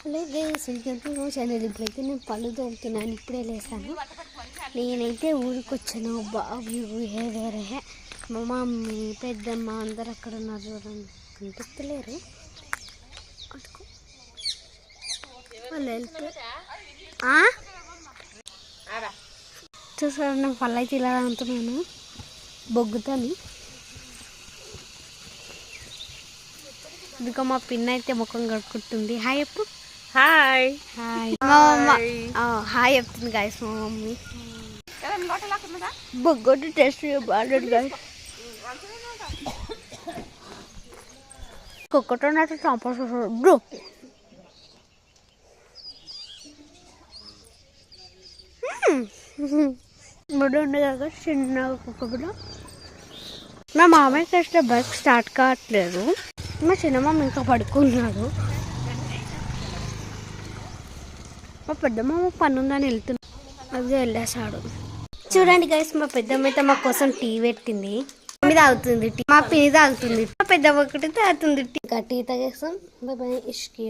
Hello guys, welcome to my channel. ఇప్పుడైతే నేను పళ్ళు తోముతున్నాను. ఇప్పుడే లేసాను. నేనైతే ఊరికి వచ్చాను. వేరే మా మమ్మీ పెద్దమ్మ అందరు అక్కడ ఉన్నారు. చూడండి, కనిపిస్తలేరు. వాళ్ళు వెళ్తే చూసారు, నేను పళ్ళు అయితే ఇలా అంటున్నాను బొగ్గుతోని. ఇదిగో మా పిన్న అయితే ముఖం కడుక్కుంటుంది. హాయ్ చెప్పు. హాయ్ హాయ్ మా మమ్మ హాయ్ చెప్తుంది గాయస్. మా మమ్మీ బొగ్గొట్టు టెస్ట్ బాగాలేదు గాయస్. కుక్కతో నాటు చంపేసి బ్రో. ముడు ఉండగా చిన్న కుక్క కూడా. మా మామయ్యకి వస్తే బైక్ స్టార్ట్ కావట్లేదు. మా చిన్నమ్మ ఇంకా పడుకున్నాడు. మా పెద్దమ్మ పని ఉందని వెళ్తున్నా, అది వెళ్ళేసాడు. చూడండి గైస్, మా పెద్దమ్మ అయితే మా కోసం టీ పెట్టింది. మీద తాగుతుంది టీ, మా పిన్ని తాగుతుంది. మా పెద్దమ్మ ఒకటి తాగుతుంది టీ. టీ తాగేస్తాం. బాయ్ ఇష్కి.